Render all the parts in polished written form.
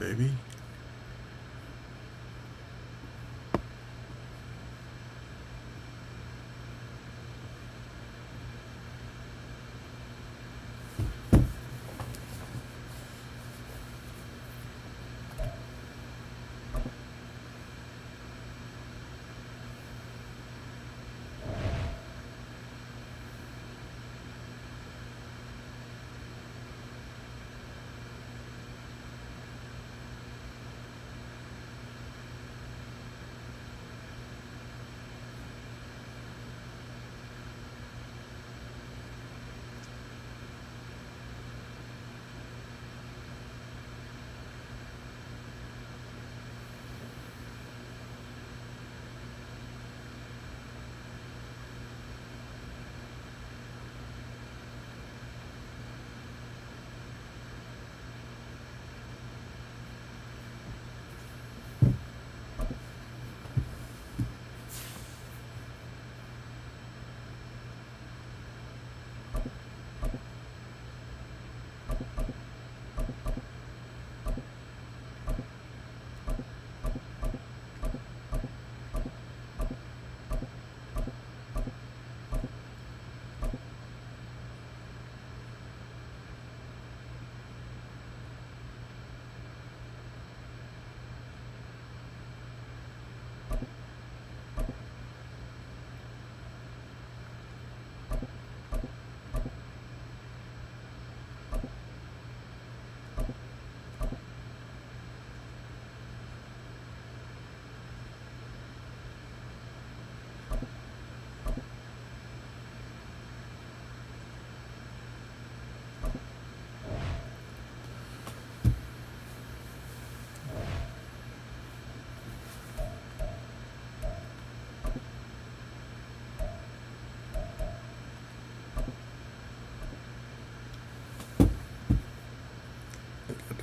baby.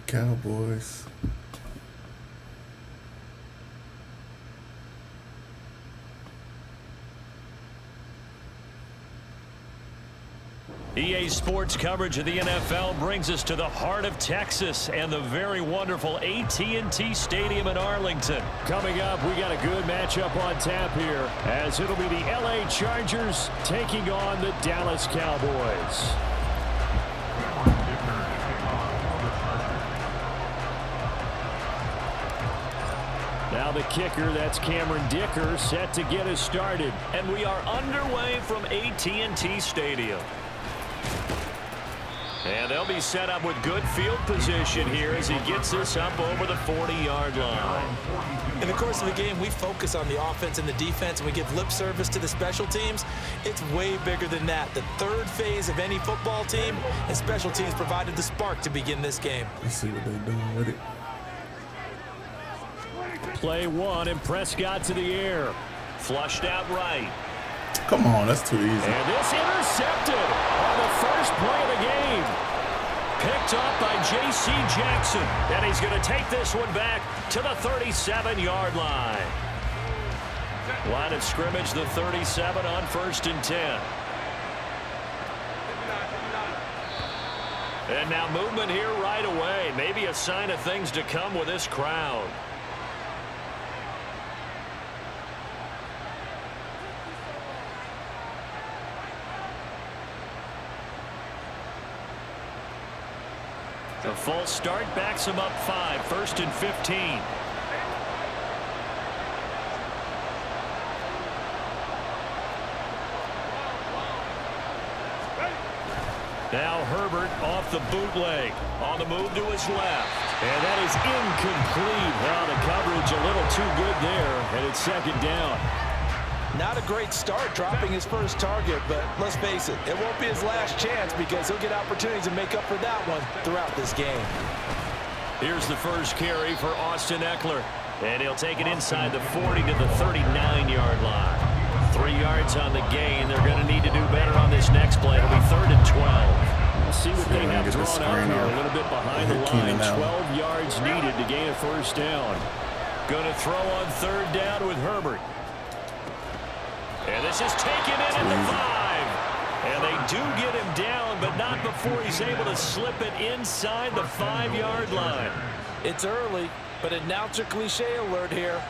Cowboys. EA Sports coverage of the NFL brings us to the heart of Texas and the very wonderful AT&T Stadium in Arlington. Coming up, we got a good matchup on tap here, as it'll be the LA Chargers taking on the Dallas Cowboys. Now the kicker, that's Cameron Dicker, set to get us started. And we are underway from AT&T Stadium. And they'll be set up with good field position here as he gets this up over the 40-yard line. In the course of the game, we focus on the offense and the defense, and we give lip service to the special teams. It's way bigger than that. The third phase of any football team, and special teams provided the spark to begin this game. Let's see what they're doing with it. Play one, and Prescott to the air. Flushed out right. Come on, that's too easy. And this intercepted on the first play of the game. Picked up by J.C. Jackson. And he's going to take this one back to the 37-yard line. Line of scrimmage, the 37 on 1st and 10. And now movement here right away. Maybe a sign of things to come with this crowd. The false start backs him up 5, 1st and 15. Now Herbert off the bootleg. On the move to his left. And that is incomplete. Well, the coverage a little too good there, and it's 2nd down. Not a great start dropping his first target, but let's face it, it won't be his last chance because he'll get opportunities to make up for that one throughout this game. Here's the first carry for Austin Eckler. And he'll take it inside the 40 to the 39-yard line. 3 yards on the gain. They're going to need to do better on this next play. It'll be 3rd and 12. We'll see what they have drawn up here. A little bit behind the line. 12 yards needed to gain a 1st down. Going to throw on 3rd down with Herbert. And this is taken in at the 5. And they do get him down, but not before he's able to slip it inside the 5-yard line. It's early, but announcer cliche alert here.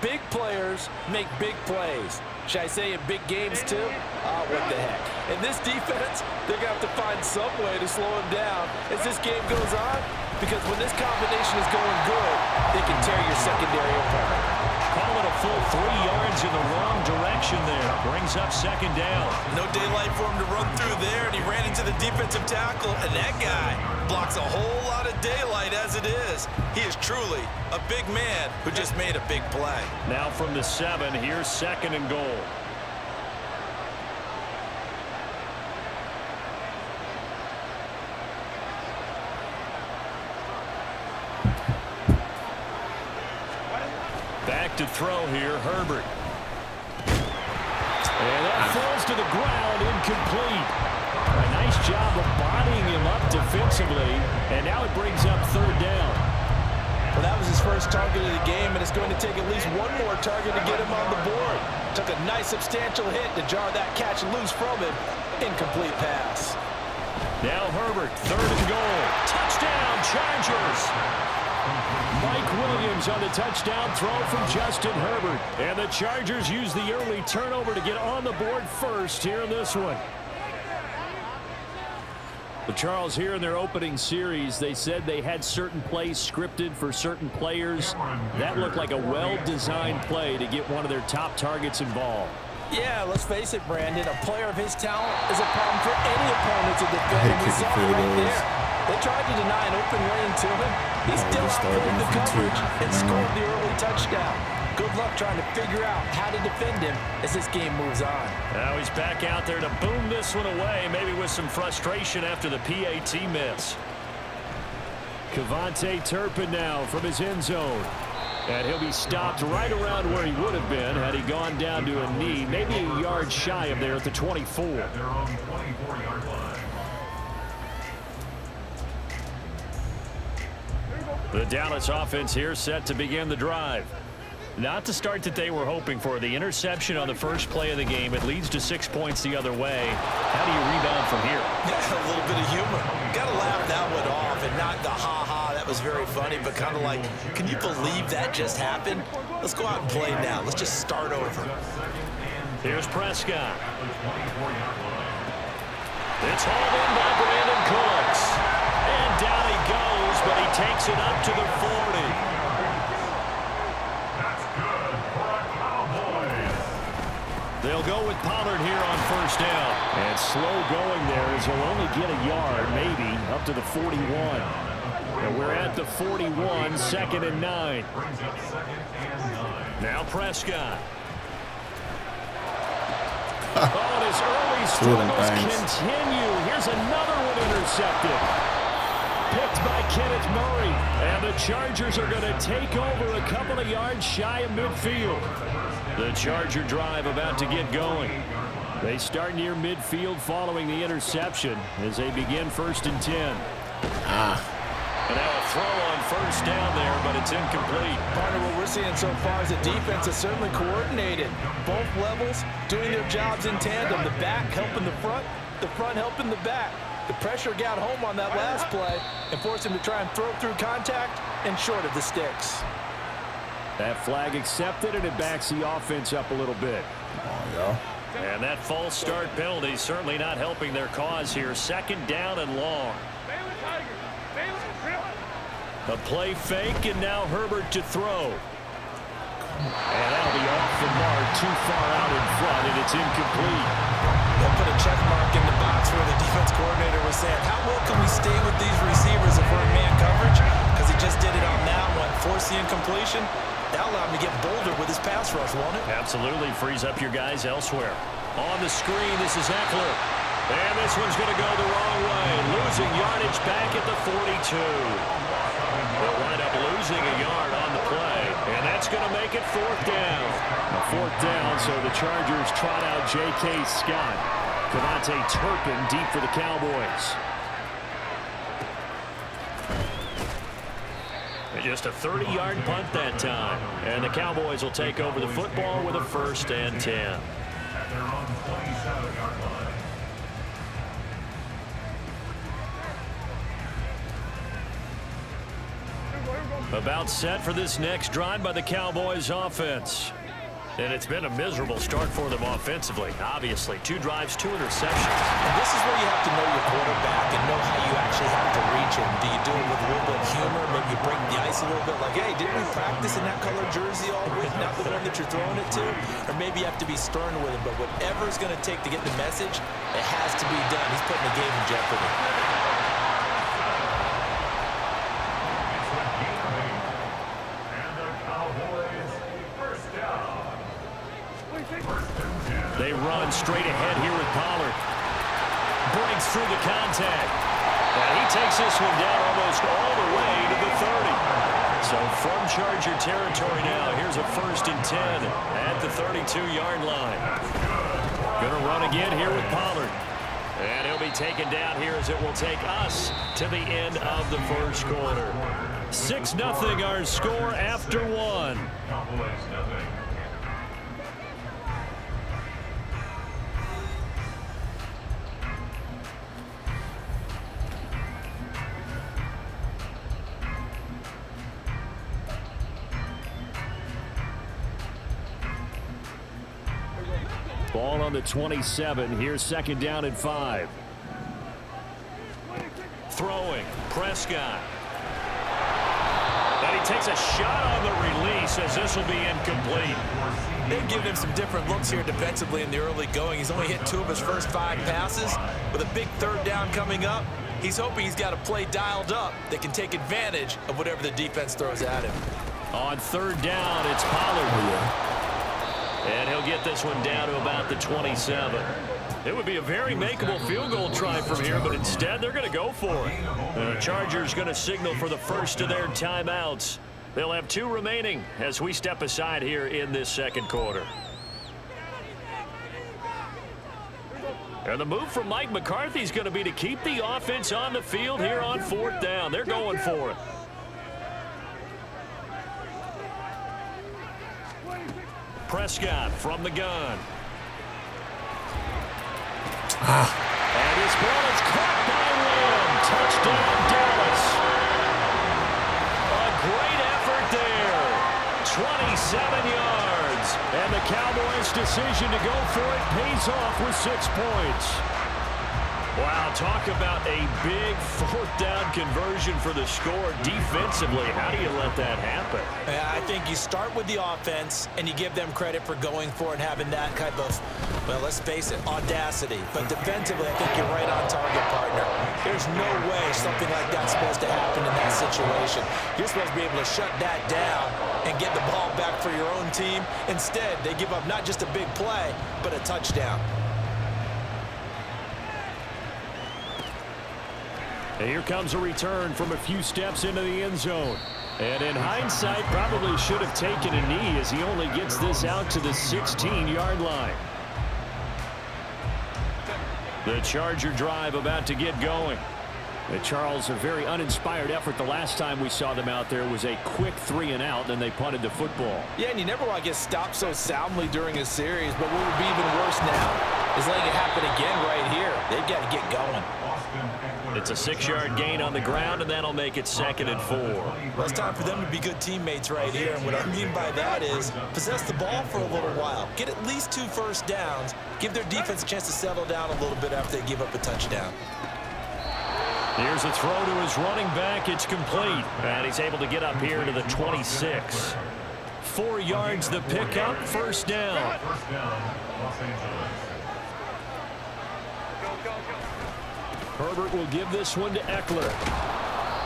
Big players make big plays. Should I say in big games too? What the heck. In this defense, they're going to have to find some way to slow him down as this game goes on, because when this combination is going good, they can tear your secondary apart. Call it a full 3 yards in the wrong direction there. Brings up second down. No daylight for him to run through there, and he ran into the defensive tackle, and that guy blocks a whole lot of daylight as it is. He is truly a big man who just made a big play. Now from the 7, here's second and goal. Back to throw here, Herbert. And that falls to the ground, incomplete. A nice job of bodying him up defensively, and now it brings up third down. Well, that was his first target of the game, and it's going to take at least one more target to get him on the board. Took a nice substantial hit to jar that catch loose from him. Incomplete pass. Now Herbert, third and goal. Touchdown, Chargers. Mike Williams on the touchdown throw from Justin Herbert. And the Chargers use the early turnover to get on the board first here in this one. But Charles, here in their opening series, they said they had certain plays scripted for certain players. That looked like a well-designed play to get one of their top targets involved. Yeah, let's face it, Brandon. A player of his talent is a problem for any opponent to defend. And we saw it right there. They tried to deny an open lane to him. He still outplayed the coverage and scored the early touchdown. Good luck trying to figure out how to defend him as this game moves on. Now he's back out there to boom this one away, maybe with some frustration after the PAT miss. Kevontae Turpin now from his end zone. And he'll be stopped right around where he would have been had he gone down to a knee, maybe a yard shy of there at the 24. The Dallas offense here set to begin the drive. Not the start that they were hoping for. The interception on the first play of the game. It leads to 6 points the other way. How do you rebound from here? Yeah, a little bit of humor. Got to laugh that one off and not the ha-ha. That was very funny, but kind of like, can you believe that just happened? Let's go out and play now. Let's just start over. Here's Prescott. It's hauled in by Brandon Cooks. And down he goes, but he takes it up to the 40. They'll go with Pollard here on first down. And slow going there as he'll only get a yard, maybe, up to the 41. And we're at the 41, second and 9. Now Prescott. Oh, his early struggles continue. Here's another one intercepted. Picked by Kenneth Murray. And the Chargers are going to take over a couple of yards shy of midfield. The Charger drive about to get going. They start near midfield following the interception as they begin first and 10. And now a throw on first down there, but it's incomplete. Partner, what we're seeing so far is the defense is certainly coordinated. Both levels doing their jobs in tandem. The back helping the front helping the back. The pressure got home on that last play and forced him to try and throw through contact and short of the sticks. That flag accepted, and it backs the offense up a little bit. And that false start penalty certainly not helping their cause here. Second down and long. A play fake, and now Herbert to throw. And that'll be off the mark, too far out in front, and it's incomplete. They'll put a check mark in the box where the defense coordinator was saying, how well can we stay with these receivers if we're in man coverage? Because he just did it on that one, forced the incompletion. That'll allow him to get bolder with his pass rush, won't it? Absolutely. Frees up your guys elsewhere. On the screen, this is Eckler. And this one's going to go the wrong way. Losing yardage back at the 42. They'll wind up losing a yard on the play. And that's going to make it fourth down. A fourth down, so the Chargers trot out J.K. Scott. Kevontae Turpin deep for the Cowboys. Just a 30-yard punt that time. And the Cowboys will take over the football with a first and 10. About set for this next drive by the Cowboys offense. And it's been a miserable start for them offensively. Obviously, 2 drives, 2 interceptions. And this is where you have to know your quarterback and know how you actually have to reach him. Do you do it with a little bit of humor? Maybe you break the ice a little bit like, hey, didn't we practice in that color jersey all week? Not the one that you're throwing it to? Or maybe you have to be stern with him. But whatever it's going to take to get the message, it has to be done. He's putting the game in jeopardy. They run straight ahead here with Pollard. Breaks through the contact. And he takes this one down almost all the way to the 30. So from Charger territory now, here's a 1st and 10 at the 32-yard line. Going to run again here with Pollard. And he'll be taken down here as it will take us to the end of the first quarter. 6-0 our score after 1. Ball on the 27. Here's 2nd down and 5. Throwing. Prescott. And he takes a shot on the release as this will be incomplete. They've given him some different looks here defensively in the early going. He's only hit 2 of his first 5 passes. With a big 3rd down coming up, he's hoping he's got a play dialed up that can take advantage of whatever the defense throws at him. On 3rd down, it's Pollard. And he'll get this one down to about the 27. It would be a very makeable field goal try from here, but instead they're going to go for it. The Chargers going to signal for the first of their timeouts. They'll have 2 remaining as we step aside here in this second quarter. And the move from Mike McCarthy is going to be to keep the offense on the field here on 4th down. They're going for it. Prescott from the gun. And his ball is caught by Lamb. Touchdown, Dallas. A great effort there. 27 yards. And the Cowboys' decision to go for it pays off with 6 points. Wow, talk about a big 4th down conversion for the score defensively. How do you let that happen? I think you start with the offense, and you give them credit for going for it and having that type of, well, let's face it, audacity. But defensively, I think you're right on target, partner. There's no way something like that's supposed to happen in that situation. You're supposed to be able to shut that down and get the ball back for your own team. Instead, they give up not just a big play, but a touchdown. And here comes a return from a few steps into the end zone. And in hindsight, probably should have taken a knee as he only gets this out to the 16-yard line. The Charger drive about to get going. Charles, a very uninspired effort. The last time we saw them out there was a quick 3-and-out, and they punted the football. Yeah, and you never want to get stopped so soundly during a series, but what would be even worse now is letting it happen again right here. They've got to get going. It's a 6-yard gain on the ground, and that'll make it 2nd and 4. Well, it's time for them to be good teammates right here, and what I mean by that is possess the ball for a little while. Get at least 2 first downs. Give their defense a chance to settle down a little bit after they give up a touchdown. Here's a throw to his running back. It's complete. And he's able to get up here to the 26. 4 yards the pickup. 1st down. Herbert will give this one to Eckler.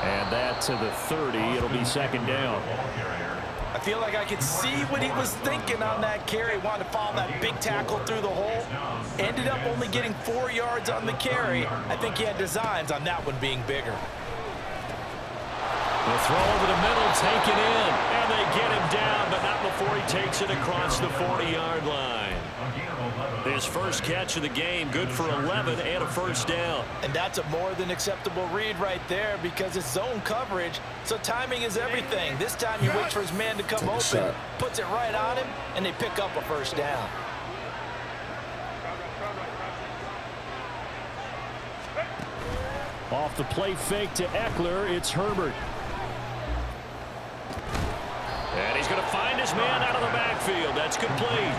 And that to the 30. It'll be 2nd down. I feel like I could see what he was thinking on that carry. Wanted to follow that big tackle through the hole. Ended up only getting 4 yards on the carry. I think he had designs on that one being bigger. The throw over the middle, taken in. And they get him down, but not before he takes it across the 40-yard line. His first catch of the game, good for 11 and a 1st down. And that's a more than acceptable read right there because it's zone coverage, so timing is everything. This time he waits for his man to come open, puts it right on him, and they pick up a 1st down. Off the play fake to Eckler, it's Herbert. And he's going to find his man out of the backfield. That's complete.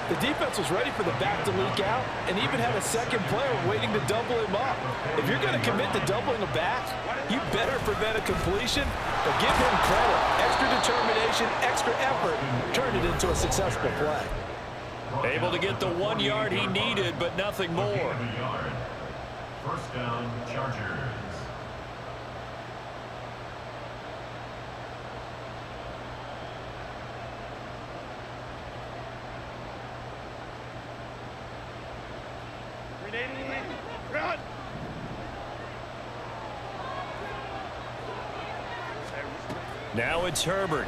The defense was ready for the back to leak out and even had a second player waiting to double him up. If you're going to commit to doubling a back, you better prevent a completion, but give him credit. Extra determination, extra effort turned it into a successful play. Able to get the 1 yard he needed, but nothing more. First down, Chargers. Now it's Herbert.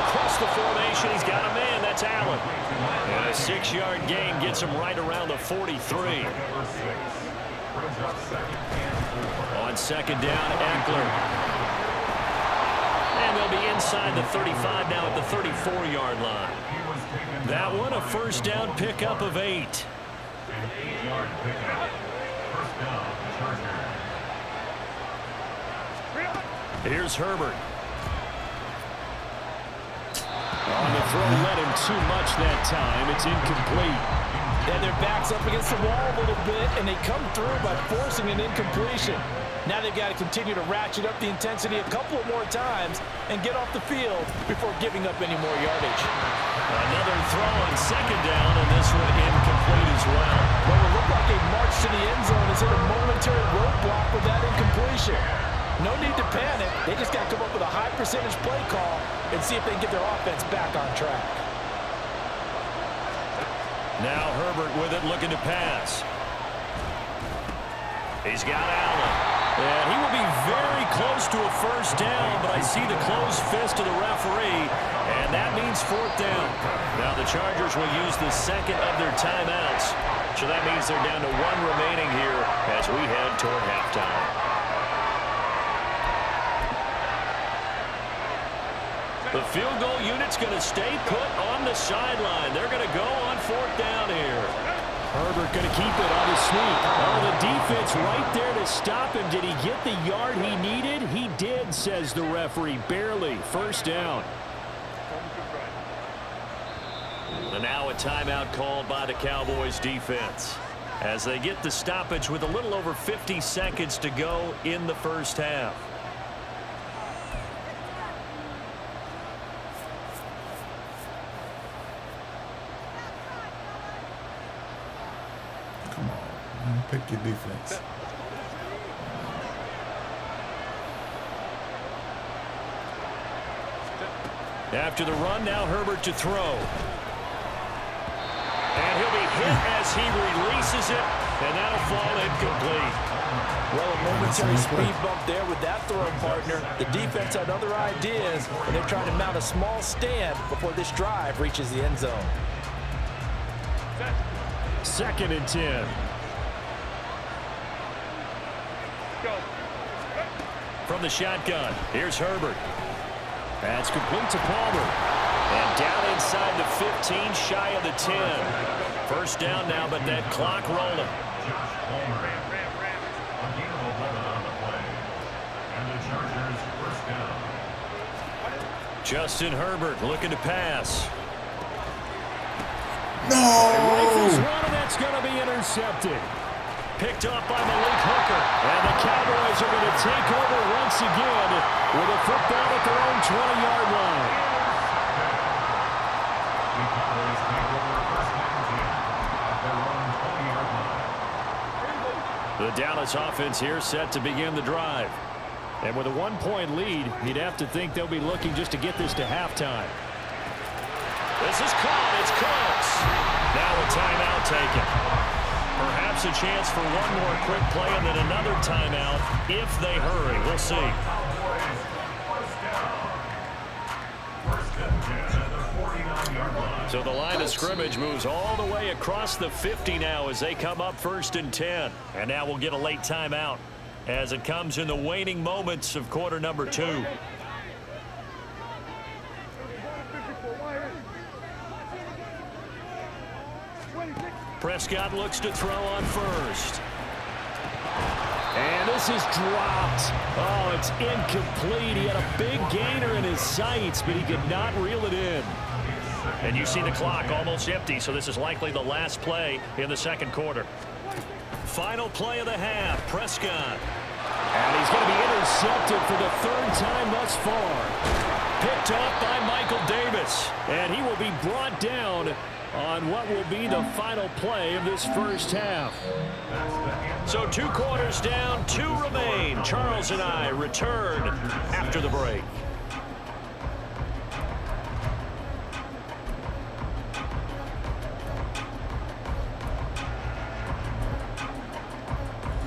Across the formation, he's got a man. That's Allen. And a 6-yard gain gets him right around the 43. On second down, Eckler. And they'll be inside the 35 now at the 34-yard line. That one, a first down pickup of 8. Here's Herbert. On the throw, led him too much that time. It's incomplete. And their back's up against the wall a little bit, and they come through by forcing an incompletion. Now they've got to continue to ratchet up the intensity a couple of more times and get off the field before giving up any more yardage. Another throw on second down, and this one incomplete as well. What will look like a march to the end zone is hit a momentary roadblock with that incompletion. No need to panic. They just got to come up with a high percentage play call and see if they can get their offense back on track. Now Herbert with it, looking to pass. He's got Allen. And he will be very close to a first down, but I see the closed fist of the referee, and that means fourth down. Now the Chargers will use the second of their timeouts, so that means they're down to 1 remaining here as we head toward halftime. The field goal unit's going to stay put on the sideline. They're going to go on fourth down here. Herbert going to keep it on his sneak. Oh, the defense right there to stop him. Did he get the yard he needed? He did, says the referee. Barely. First down. And now a timeout called by the Cowboys defense as they get the stoppage with a little over 50 seconds to go in the first half. Pick your defense. After the run, now Herbert to throw. And he'll be hit as he releases it, and that'll fall incomplete. Well, a momentary speed bump there with that throw, partner. The defense had other ideas, and they're trying to mount a small stand before this drive reaches the end zone. 2nd and 10. From the shotgun, here's Herbert. That's complete to Palmer. And down inside the 15, shy of the 10. First down now, but that clock rolling. Justin Herbert looking to pass. No! Rifles one, and that's going to be intercepted. Picked up by Malik Hooker. And the Cowboys are going to take over once again with a football at their own 20-yard line. The Dallas offense here set to begin the drive. And with a 1-point lead, you'd have to think they'll be looking just to get this to halftime. This is caught. It's close. Now a timeout taken. Perhaps a chance for one more quick play and then another timeout if they hurry. We'll see. So the line of scrimmage moves all the way across the 50 now as they come up 1st and 10. And now we'll get a late timeout as it comes in the waning moments of quarter number 2. Prescott looks to throw on first. And this is dropped. Oh, it's incomplete. He had a big gainer in his sights, but he could not reel it in. And you see the clock almost empty, so this is likely the last play in the second quarter. Final play of the half, Prescott. And he's going to be intercepted for the third time thus far. Picked up by Michael Davis. And he will be brought down on what will be the final play of this first half. So 2 quarters down, 2 remain. Charles and I return after the break.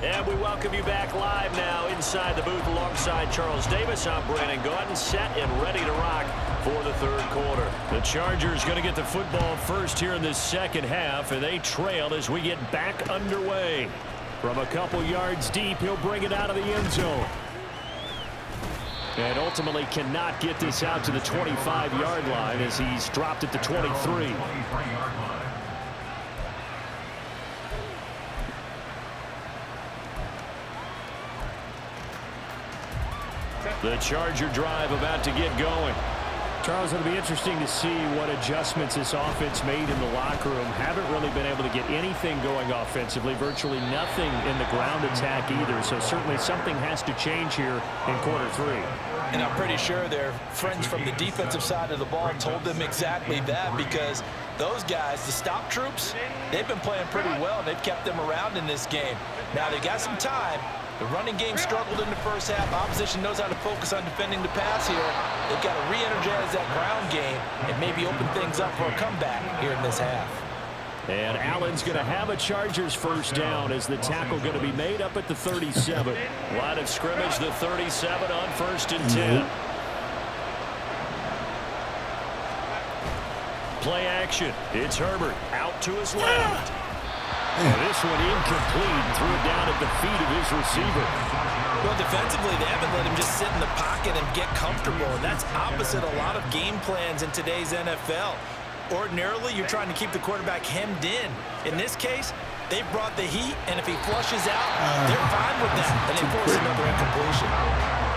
And we welcome you back live now inside the booth alongside Charles Davis. I'm Brandon Gordon, set and ready to rock for the third quarter. The Chargers going to get the football first here in this second half, and they trail as we get back underway. From a couple yards deep, he'll bring it out of the end zone. And ultimately cannot get this out to the 25-yard line as he's dropped it to 23. The Charger drive about to get going. Charles, it'll be interesting to see what adjustments this offense made in the locker room. Haven't really been able to get anything going offensively. Virtually nothing in the ground attack either. So certainly something has to change here in quarter 3. And I'm pretty sure their friends from the defensive side of the ball told them exactly that, because those guys, the stop troops, they've been playing pretty well. They've kept them around in this game. Now they got some time. The running game struggled in the first half. Opposition knows how to focus on defending the pass here. They've got to re-energize that ground game and maybe open things up for a comeback here in this half. And Allen's going to have a Chargers first down as the tackle going to be made up at the 37. Line of scrimmage, the 37 on 1st and 10. Play action. It's Herbert out to his left. And this one incomplete, threw it down at the feet of his receiver. Well, defensively, they haven't let him just sit in the pocket and get comfortable, and that's opposite a lot of game plans in today's NFL. Ordinarily, you're trying to keep the quarterback hemmed in. In this case, they brought the heat, and if he flushes out, they're fine with that, and they force another incompletion.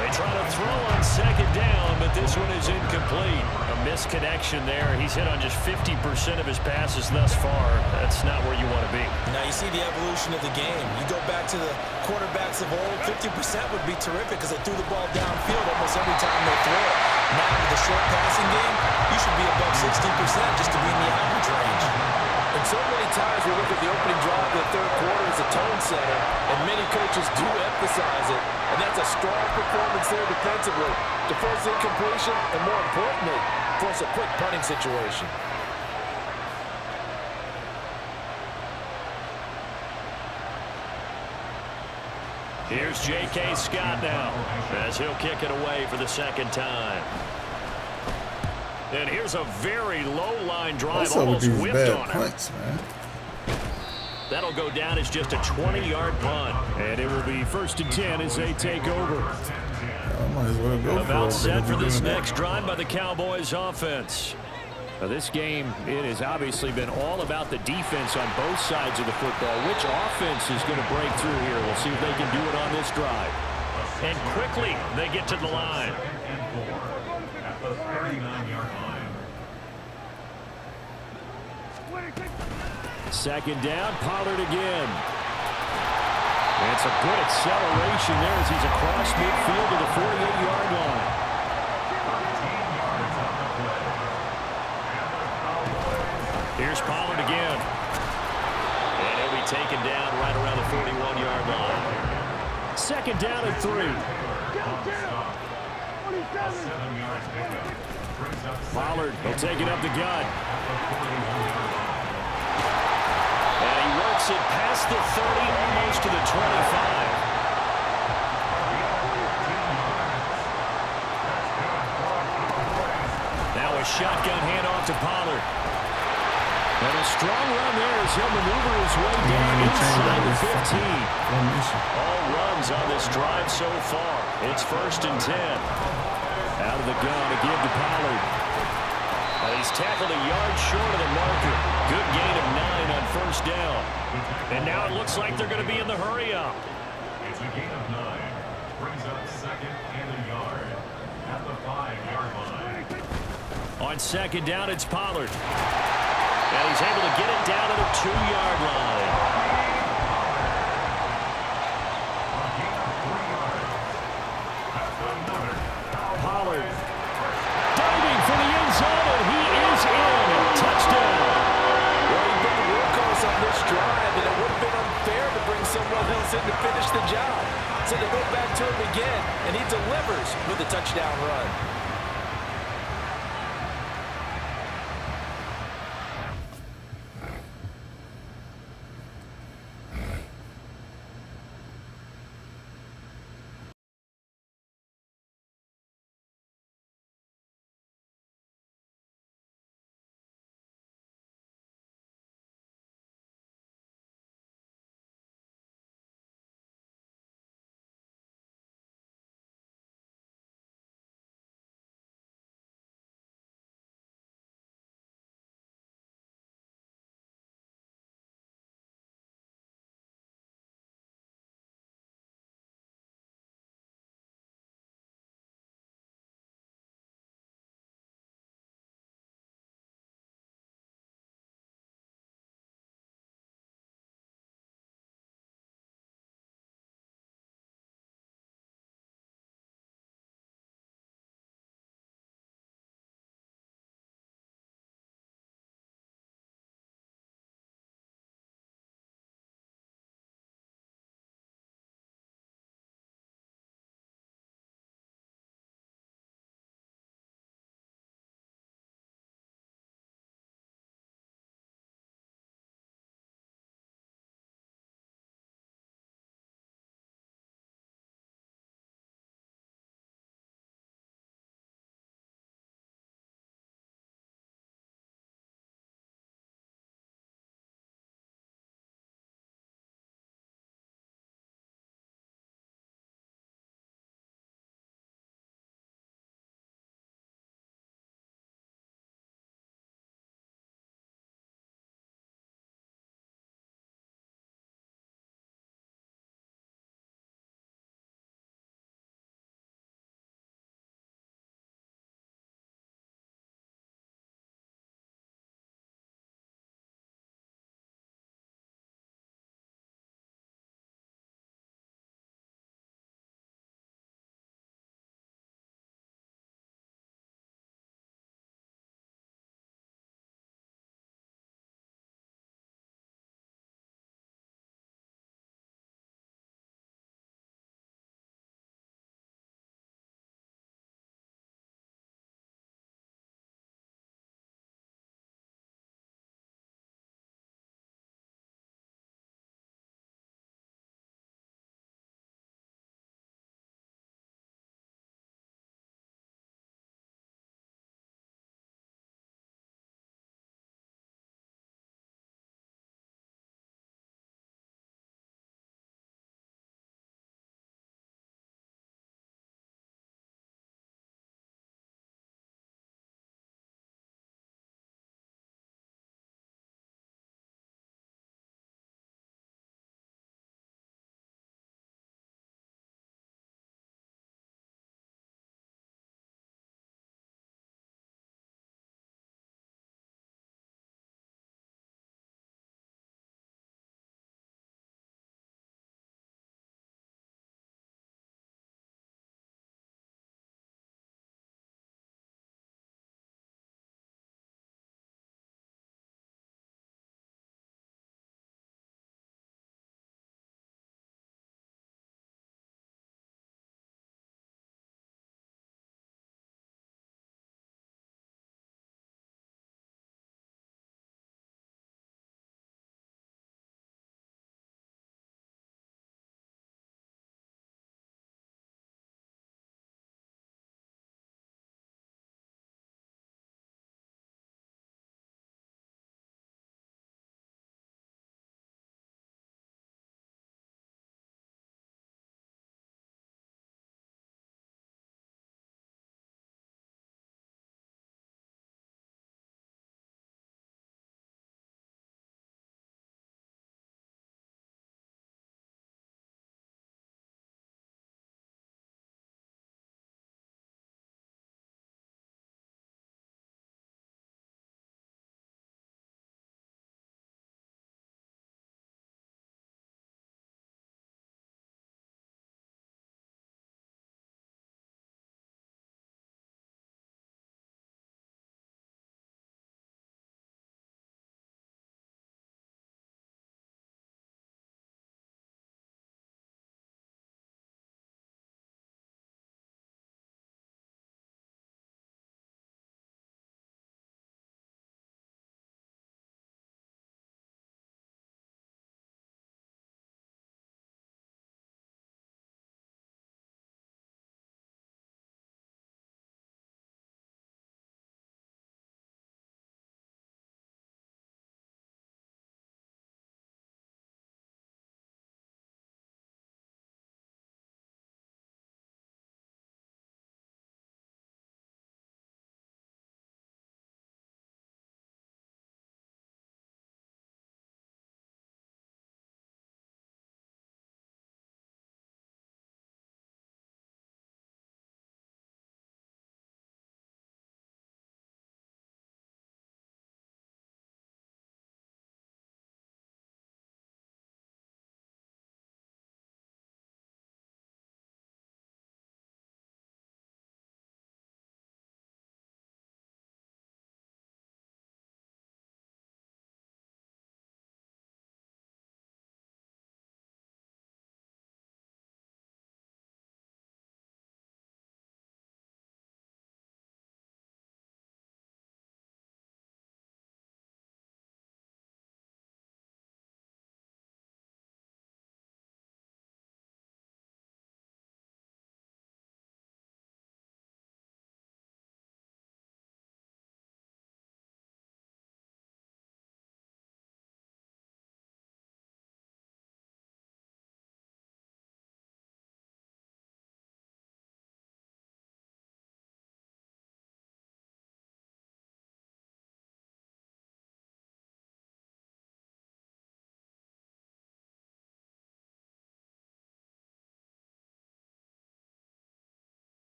They try to throw on second down, but this one is incomplete. A misconnection there. He's hit on just 50% of his passes thus far. That's not where you want to be. Now you see the evolution of the game. You go back to the quarterbacks of old, 50% would be terrific because they threw the ball downfield almost every time they throw it. Now with the short passing game, you should be above 60% just to be in the average range. And so many times we look at the opening drive of the third quarter as a tone setter, and many coaches do emphasize it. And that's a strong performance there defensively to force incompletion and, more importantly, force a quick punting situation. Here's J.K. Scott now as he'll kick it away for the second time. And here's a very low-line drive, almost whipped on him. Man. That'll go down as just a 20-yard punt. And it will be 1st and 10 as they take over. I might as well go About set for this that. next drive by the Cowboys offense. Now this game, it has obviously been all about the defense on both sides of the football. Which offense is going to break through here? We'll see if they can do it on this drive. And quickly, they get to the line. At the 39-yard line. Second down, Pollard again. And it's a good acceleration there as he's across midfield to the 48-yard line. Here's Pollard again. And he'll be taken down right around the 41-yard line. Second down and 3. Pollard will take it up the gut. And he works it past the 30, almost to the 25. Now a shotgun handoff to Pollard. And a strong run there as he'll maneuver his way down inside the 15. All runs on this drive so far. It's 1st and 10. Out of the gun again to Pollard. He's tackled a yard short of the marker. Good gain of 9 on 1st down. And now it looks like they're going to be in the hurry up. It's a gain of 9. Brings up second and a yard at the 5-yard line. On second down, it's Pollard. And he's able to get it down to the 2-yard line. Pollard diving for the end zone, and he is in. Touchdown. Well, he's been the workhorse on this drive, and it would have been unfair to bring someone else in to finish the job. So they go back to him again, and he delivers with a touchdown run.